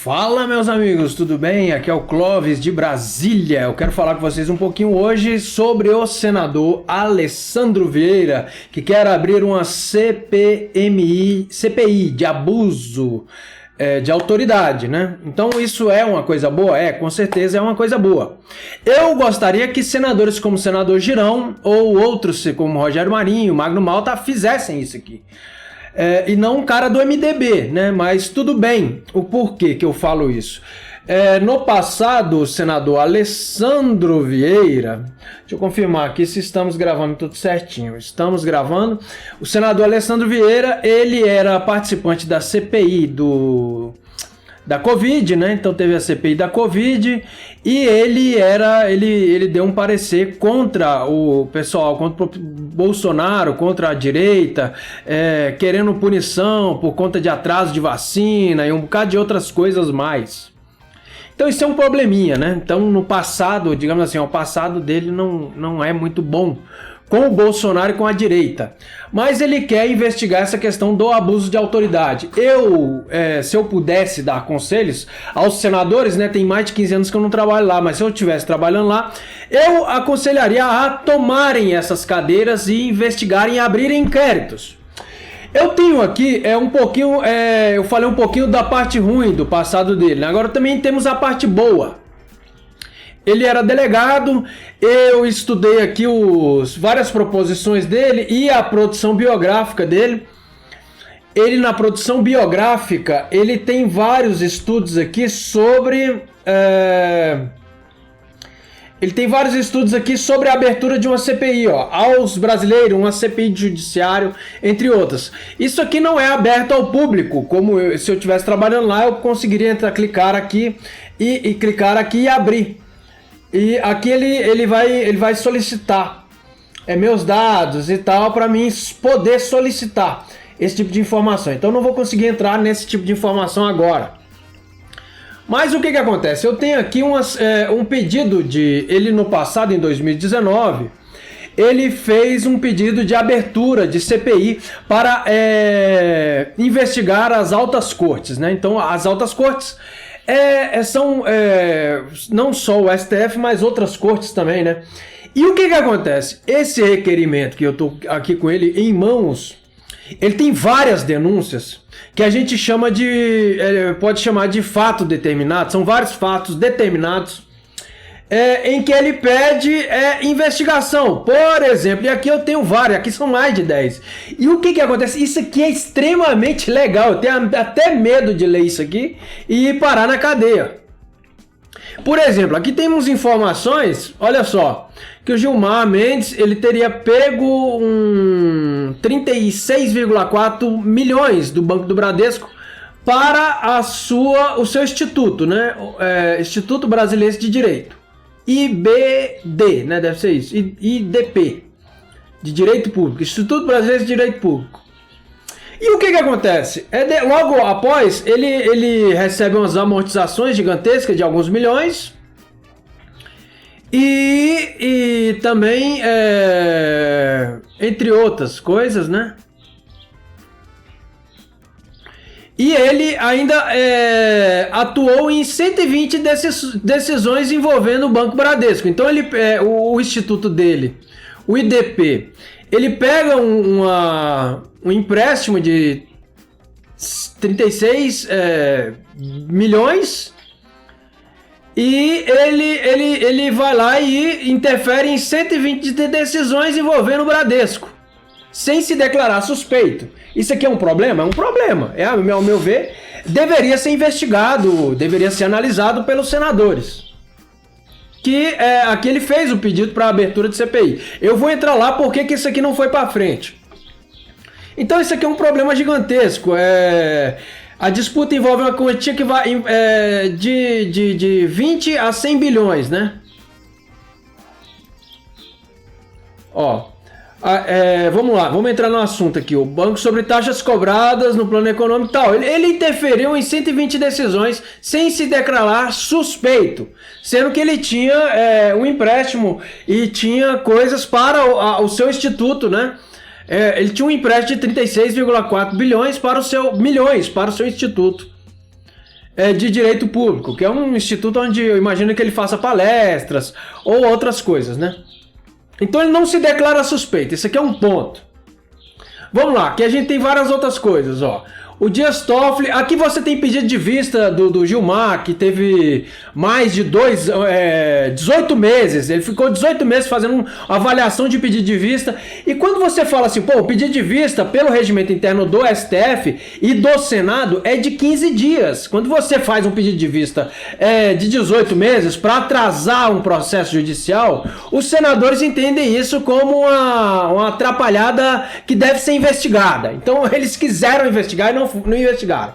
Fala, meus amigos, tudo bem? Aqui é o Clóvis de Brasília. Eu quero falar com vocês um pouquinho hoje sobre o senador Alessandro Vieira, que quer abrir uma CPI de abuso de autoridade, né? Então isso é uma coisa boa? Com certeza é uma coisa boa. Eu gostaria que senadores como o senador Girão ou outros como Rogério Marinho, Magno Malta fizessem isso aqui. E não um cara do MDB, né? Mas tudo bem. O porquê que eu falo isso? No passado, o senador Alessandro Vieira, deixa eu confirmar aqui se estamos gravando tudo certinho. Estamos gravando. O senador Alessandro Vieira, ele era participante da CPI da Covid, né? Então teve a CPI da Covid e ele deu um parecer contra o pessoal, contra o Bolsonaro, contra a direita, querendo punição por conta de atraso de vacina e um bocado de outras coisas mais. Então isso é um probleminha, né? Então no passado, digamos assim, o passado dele não é muito bom com o Bolsonaro e com a direita. Mas ele quer investigar essa questão do abuso de autoridade. Se eu pudesse dar conselhos aos senadores, né, tem mais de 15 anos que eu não trabalho lá, mas se eu estivesse trabalhando lá, eu aconselharia a tomarem essas cadeiras e investigarem e abrirem inquéritos. Eu tenho aqui eu falei um pouquinho da parte ruim do passado dele, né? Agora também temos a parte boa. Ele era delegado, eu estudei aqui várias proposições dele e a produção biográfica dele. Ele, na produção biográfica, ele tem vários estudos aqui sobre... Ele tem vários estudos aqui sobre a abertura de uma CPI, aos brasileiros, uma CPI de judiciário, entre outras. Isso aqui não é aberto ao público, se eu estivesse trabalhando lá, eu conseguiria clicar aqui e abrir. E aqui ele vai solicitar meus dados e tal para mim poder solicitar esse tipo de informação. Então não vou conseguir entrar nesse tipo de informação agora. Mas o que acontece? Eu tenho aqui um pedido ele no passado, em 2019, ele fez um pedido de abertura de CPI para investigar as altas cortes, né? Então as altas cortes são não só o STF, mas outras cortes também, né? E o que acontece? Esse requerimento que eu tô aqui com ele em mãos, ele tem várias denúncias que a gente pode chamar de fato determinado. São vários fatos determinados em que ele pede investigação. Por exemplo, e aqui eu tenho vários, aqui são mais de 10. E o que acontece? Isso aqui é extremamente legal. Eu tenho até medo de ler isso aqui e parar na cadeia. Por exemplo, aqui temos informações, olha só, que o Gilmar Mendes ele teria pego 36,4 milhões do Banco do Bradesco para o seu instituto, né? Instituto Brasileiro de Direito. IBD, né? Deve ser isso. IDP, de Direito Público. Instituto Brasileiro de Direito Público. E o que acontece? Logo após, ele recebe umas amortizações gigantescas de alguns milhões. E também, entre outras coisas, né? E ele ainda atuou em 120 decisões envolvendo o Banco Bradesco. Então o instituto dele, o IDP, ele pega um empréstimo de 36 milhões e ele vai lá e interfere em 120 decisões envolvendo o Bradesco, sem se declarar suspeito. Isso aqui é um problema? É um problema. Ao meu ver, deveria ser investigado, deveria ser analisado pelos senadores. Aqui ele fez o pedido para abertura de CPI. Eu vou entrar lá porque que isso aqui não foi para frente. Então isso aqui é um problema gigantesco. A disputa envolve uma quantia que vai de 20 a 100 bilhões, né? Vamos lá, vamos entrar no assunto aqui. O banco sobre taxas cobradas no plano econômico e tal. Ele interferiu em 120 decisões sem se declarar suspeito, sendo que ele tinha um empréstimo e tinha coisas para o seu instituto, né? Ele tinha um empréstimo de 36,4 bilhões para o seu instituto. de Direito Público, que é um instituto onde eu imagino que ele faça palestras ou outras coisas, né? Então ele não se declara suspeito, esse aqui é um ponto. Vamos lá, aqui a gente tem várias outras coisas, ó. O Dias Toffoli, aqui você tem pedido de vista do Gilmar, que teve mais de 18 meses, ele ficou 18 meses fazendo uma avaliação de pedido de vista, e quando você fala assim, pô, o pedido de vista pelo regimento interno do STF e do Senado é de 15 dias, quando você faz um pedido de vista de 18 meses para atrasar um processo judicial, os senadores entendem isso como uma atrapalhada que deve ser investigada, então eles quiseram investigar e não investigaram.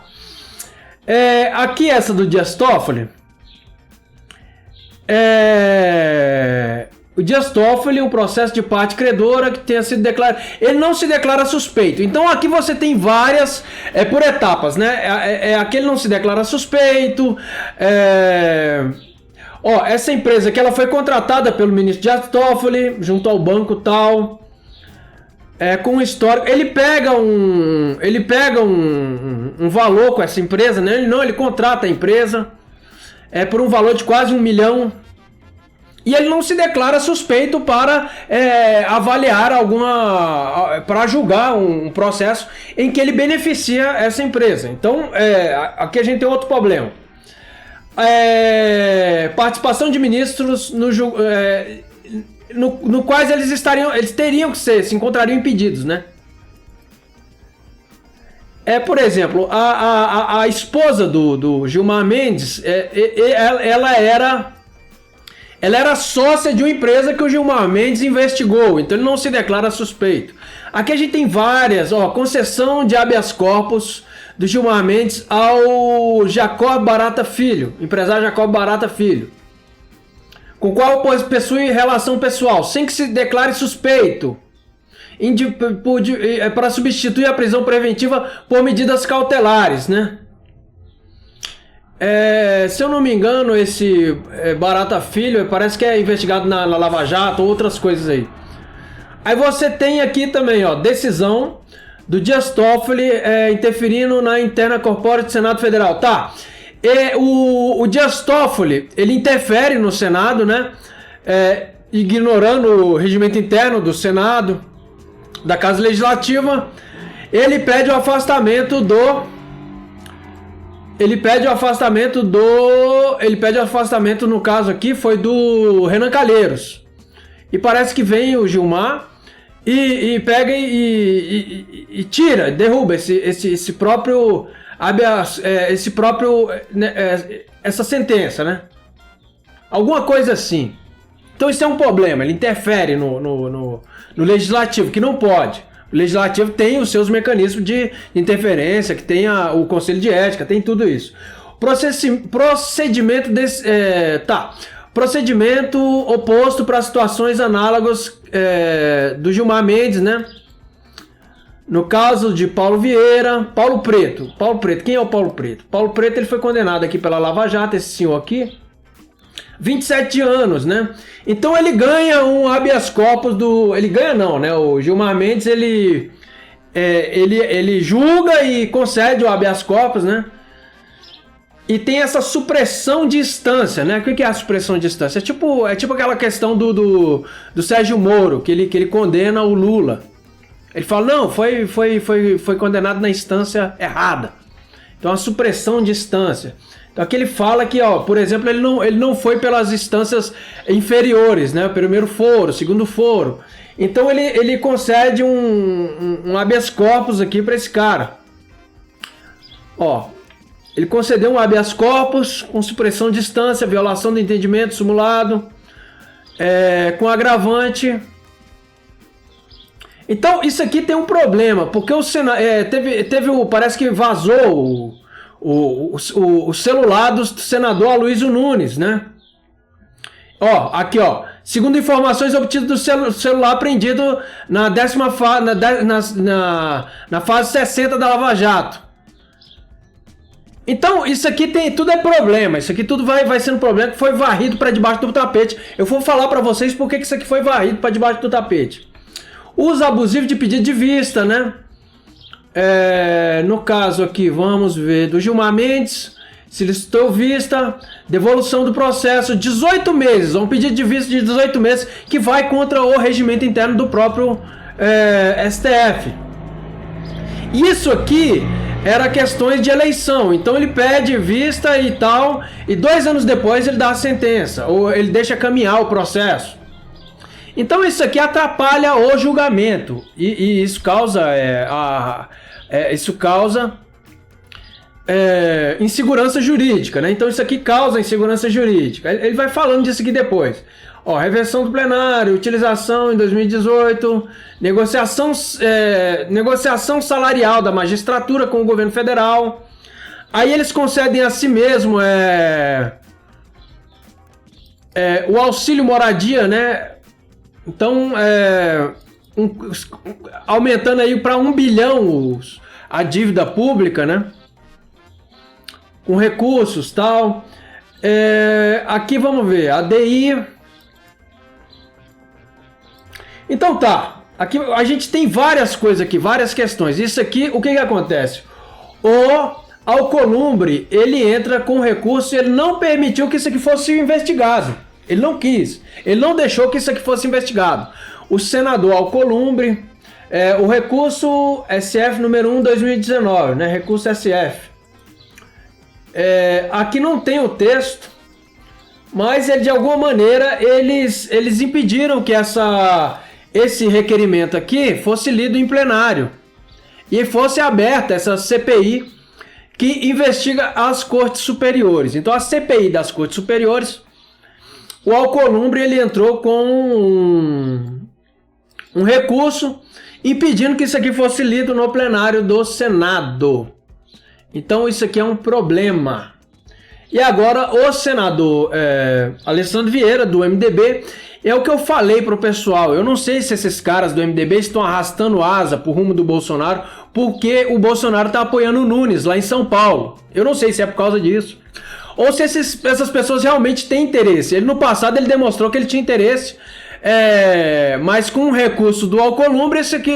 Aqui essa do Dias Toffoli. O Dias Toffoli, um processo de parte credora que tenha sido declarado. Ele não se declara suspeito. Então aqui você tem várias por etapas, né? Aqui ele não se declara suspeito. Essa empresa que ela foi contratada pelo ministro Dias Toffoli, junto ao banco tal. Com um histórico, ele pega um valor com essa empresa, né? Ele contrata a empresa por um valor de quase 1 milhão e ele não se declara suspeito para avaliar para julgar um processo em que ele beneficia essa empresa. Então, aqui a gente tem outro problema. Participação de ministros no quais eles teriam que se encontrariam impedidos, né? Por exemplo, a esposa do Gilmar Mendes, ela era sócia de uma empresa que o Gilmar Mendes investigou, então ele não se declara suspeito. Aqui a gente tem várias, concessão de habeas corpus do Gilmar Mendes ao Jacob Barata Filho, empresário Jacob Barata Filho, com o qual possui relação pessoal, sem que se declare suspeito, para substituir a prisão preventiva por medidas cautelares, né? Se eu não me engano, esse Barata Filho parece que é investigado na Lava Jato ou outras coisas aí. Aí você tem aqui também, decisão do Dias Toffoli interferindo na interna corpórea do Senado Federal. Tá. O Dias Toffoli, ele interfere no Senado, né? Ignorando o regimento interno do Senado, da Casa Legislativa. Ele pede o afastamento no caso aqui, foi do Renan Calheiros. E parece que vem o Gilmar e pega e tira, derruba esse próprio essa sentença, né? Alguma coisa assim. Então isso é um problema, ele interfere no legislativo, que não pode. O legislativo tem os seus mecanismos de interferência, que tem o conselho de ética, tem tudo isso. Procedimento oposto para situações análogas do Gilmar Mendes, né? No caso de Paulo Vieira, Paulo Preto, quem é o Paulo Preto? Paulo Preto, ele foi condenado aqui pela Lava Jato, esse senhor aqui, 27 anos, né? Então ele ganha um habeas corpus ele ganha não, né? O Gilmar Mendes, ele julga e concede o habeas corpus, né? E tem essa supressão de instância, né? O que é a supressão de instância? É tipo aquela questão do Sérgio Moro, que ele condena o Lula. Ele fala, não, foi condenado na instância errada. Então a supressão de instância. Então aqui ele fala que, por exemplo, ele não foi pelas instâncias inferiores, né? O primeiro foro, o segundo foro. Então ele concede um habeas corpus aqui para esse cara. Ele concedeu um habeas corpus com supressão de instância, violação do entendimento simulado, com agravante. Então isso aqui tem um problema, porque o Senado parece que vazou o celular do senador Aloysio Nunes, né? Aqui, segundo informações obtidas do celular apreendido na fase 60 da Lava Jato. Então, isso aqui tudo é problema. Isso aqui tudo vai sendo problema que foi varrido para debaixo do tapete. Eu vou falar para vocês por que isso aqui foi varrido para debaixo do tapete. Uso abusivo de pedido de vista, né? No caso aqui, vamos ver, do Gilmar Mendes, solicitou vista, devolução do processo, 18 meses, um pedido de vista de 18 meses que vai contra o regimento interno do próprio STF. Isso aqui era questões de eleição, então ele pede vista e tal, e 2 anos depois ele dá a sentença, ou ele deixa caminhar o processo. Então isso aqui atrapalha o julgamento, e isso causa, insegurança jurídica, né? Então isso aqui causa insegurança jurídica. Ele vai falando disso aqui depois. Ó, reversão do plenário, utilização em 2018, negociação salarial da magistratura com o governo federal. Aí eles concedem a si mesmo o auxílio moradia, né? Então, aumentando aí para 1 bilhão a dívida pública, né? Com recursos, tal. Aqui vamos ver, a DI. Então tá, aqui a gente tem várias coisas aqui, várias questões. Isso aqui, o que acontece? O Alcolumbre, ele entra com recurso, ele não permitiu que isso aqui fosse investigado. Ele não quis, ele não deixou que isso aqui fosse investigado. O senador Alcolumbre, o recurso SF número 1/2019, né? Recurso SF. Aqui não tem o texto, mas de alguma maneira eles impediram que esse requerimento aqui fosse lido em plenário e fosse aberta essa CPI que investiga as cortes superiores. Então a CPI das cortes superiores, o Alcolumbre ele entrou com um recurso impedindo que isso aqui fosse lido no plenário do Senado. Então isso aqui é um problema. E agora o senador Alessandro Vieira, do MDB, é o que eu falei pro pessoal. Eu não sei se esses caras do MDB estão arrastando asa pro rumo do Bolsonaro, porque o Bolsonaro tá apoiando o Nunes lá em São Paulo. Eu não sei se é por causa disso. Ou se essas pessoas realmente têm interesse. No passado ele demonstrou que ele tinha interesse, mas com o recurso do Alcolumbre, esse aqui,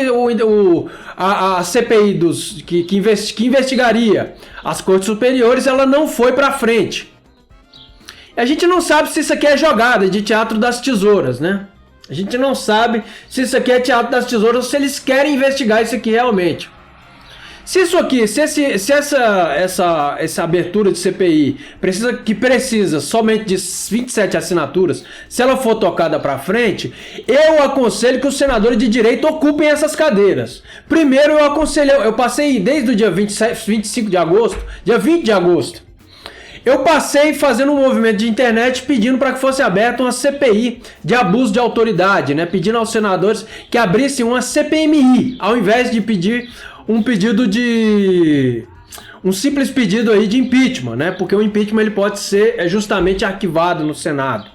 a CPI que investigaria as cortes superiores, ela não foi para frente. A gente não sabe se isso aqui é jogada de teatro das tesouras, né? A gente não sabe se isso aqui é teatro das tesouras ou se eles querem investigar isso aqui realmente. Se isso aqui, se essa abertura de CPI precisa somente de 27 assinaturas, se ela for tocada para frente, eu aconselho que os senadores de direita ocupem essas cadeiras. Primeiro eu passei desde o dia 25 de agosto, dia 20 de agosto, eu passei fazendo um movimento de internet pedindo para que fosse aberta uma CPI de abuso de autoridade, né? Pedindo aos senadores que abrissem uma CPMI, ao invés de pedir um simples pedido aí de impeachment, né? Porque o impeachment ele pode ser justamente arquivado no Senado.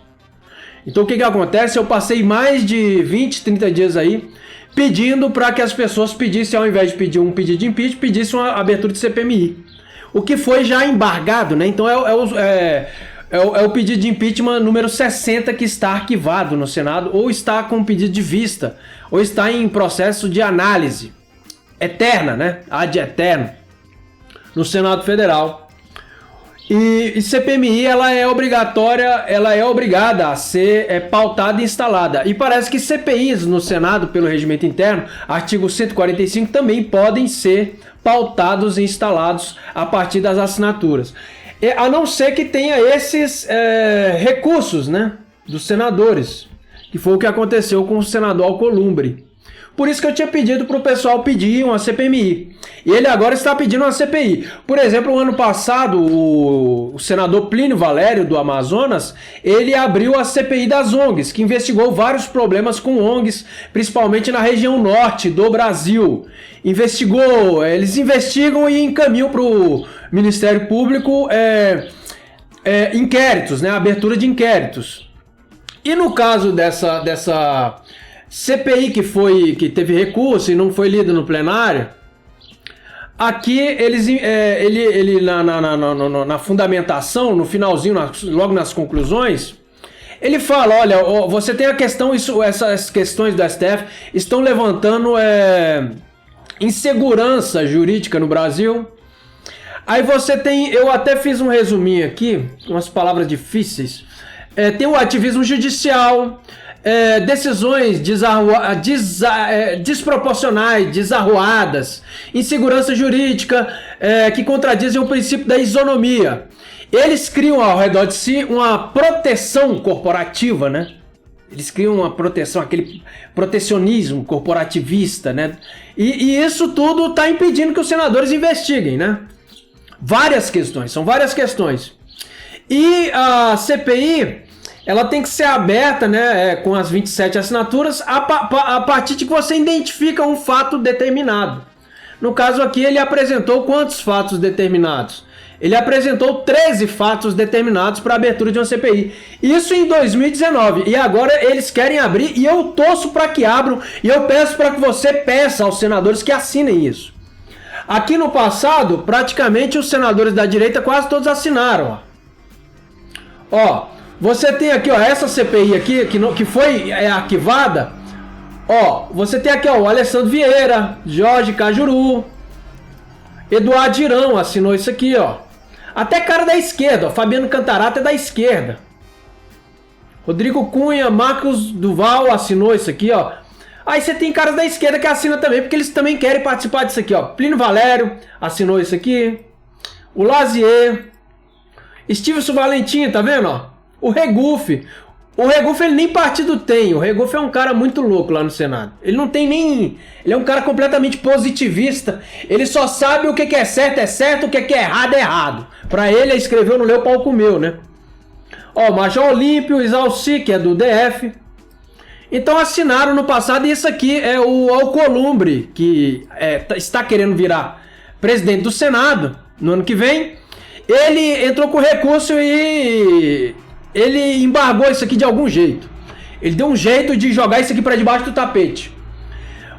Então o que acontece? Eu passei mais de 20, 30 dias aí pedindo para que as pessoas pedissem, ao invés de pedir um pedido de impeachment, pedissem uma abertura de CPMI. O que foi já embargado, né? Então é o pedido de impeachment número 60 que está arquivado no Senado, ou está com pedido de vista, ou está em processo de análise eterna, né? Ad eterno, no Senado Federal. E CPMI, ela é obrigatória, ela é obrigada a ser pautada e instalada. E parece que CPIs no Senado, pelo regimento interno, artigo 145, também podem ser pautados e instalados a partir das assinaturas. A não ser que tenha esses recursos, né, dos senadores, que foi o que aconteceu com o senador Alcolumbre. Por isso que eu tinha pedido para o pessoal pedir uma CPMI. E ele agora está pedindo uma CPI. Por exemplo, no ano passado, o senador Plínio Valério, do Amazonas, ele abriu a CPI das ONGs, que investigou vários problemas com ONGs, principalmente na região norte do Brasil. Eles investigam e encaminham para o Ministério Público inquéritos, né? Abertura de inquéritos. E no caso dessa CPI que teve recurso e não foi lida no plenário, aqui ele na fundamentação, no finalzinho, logo nas conclusões, ele fala, olha, você tem a questão, essas questões do STF estão levantando insegurança jurídica no Brasil. Aí você tem, eu até fiz um resuminho aqui, umas palavras difíceis. Tem o ativismo judicial, decisões desproporcionais, desarruadas, insegurança jurídica, que contradizem o princípio da isonomia. Eles criam ao redor de si uma proteção corporativa, né? Eles criam uma proteção, aquele protecionismo corporativista, né? E isso tudo está impedindo que os senadores investiguem, né? São várias questões. E a CPI, ela tem que ser aberta, né, com as 27 assinaturas, a partir de que você identifica um fato determinado. No caso aqui, ele apresentou quantos fatos determinados? Ele apresentou 13 fatos determinados para a abertura de uma CPI. Isso em 2019. E agora eles querem abrir e eu torço para que abram. E eu peço para que você peça aos senadores que assinem isso. Aqui no passado, praticamente os senadores da direita quase todos assinaram. Ó, você tem aqui, ó, essa CPI aqui, que foi arquivada. Ó, você tem aqui, ó, o Alessandro Vieira, Jorge Cajuru, Eduardo Girão assinou isso aqui, ó. Até cara da esquerda, ó, Fabiano Cantarata é da esquerda. Rodrigo Cunha, Marcos Duval assinou isso aqui, ó. Aí você tem caras da esquerda que assinam também, porque eles também querem participar disso aqui, ó. Plínio Valério assinou isso aqui. O Lazier. Stevenson Valentim, tá vendo, ó? O Regufe. O Regufe, ele nem partido tem. O Regufe é um cara muito louco lá no Senado. Ele não tem nem... Ele é um cara completamente positivista. Ele só sabe o que é certo, o que é errado. Pra ele, escreveu, não leu, pau comeu, né? Ó, Major Olímpio, Isalci, que é do DF. Então assinaram no passado, e isso aqui é o Alcolumbre, que está querendo virar presidente do Senado no ano que vem. Ele entrou com recurso e ele embargou isso aqui de algum jeito. Ele deu um jeito de jogar isso aqui para debaixo do tapete.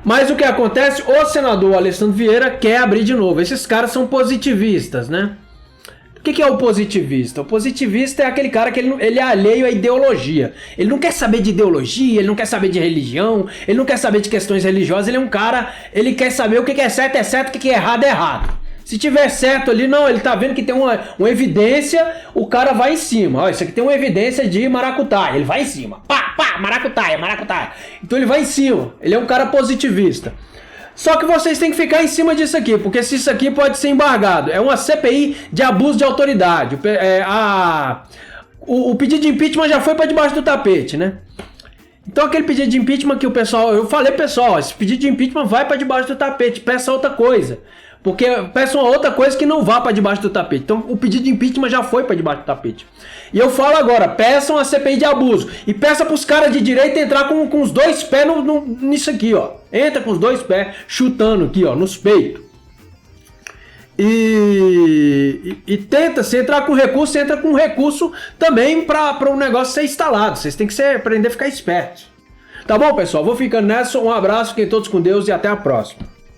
Mas o que acontece? O senador Alessandro Vieira quer abrir de novo. Esses caras são positivistas, né? O que é o positivista? O positivista é aquele cara que ele é alheio à ideologia. Ele não quer saber de ideologia, ele não quer saber de religião, ele não quer saber de questões religiosas. Ele é um cara, ele quer saber o que é certo, o que é errado. Se tiver certo ali, não, ele tá vendo que tem uma evidência, o cara vai em cima. Ó, isso aqui tem uma evidência de maracutaia, ele vai em cima. Pá, maracutaia. Então ele vai em cima, ele é um cara positivista. Só que vocês têm que ficar em cima disso aqui, porque se isso aqui pode ser embargado. É uma CPI de abuso de autoridade. O pedido de impeachment já foi para debaixo do tapete, né? Então aquele pedido de impeachment que o pessoal... Eu falei, pessoal, esse pedido de impeachment vai para debaixo do tapete, peça outra coisa. Porque peça uma outra coisa que não vá para debaixo do tapete. Então o pedido de impeachment já foi para debaixo do tapete. E eu falo agora, peçam a CPI de abuso. E peça para os caras de direita entrar com os dois pés nisso aqui, ó. Entra com os dois pés, chutando aqui, ó, nos peitos. E tenta, se entrar com recurso, entra com recurso também para o negócio ser instalado. Vocês têm que aprender a ficar espertos. Tá bom, pessoal? Vou ficando nessa. Um abraço, fiquem todos com Deus e até a próxima.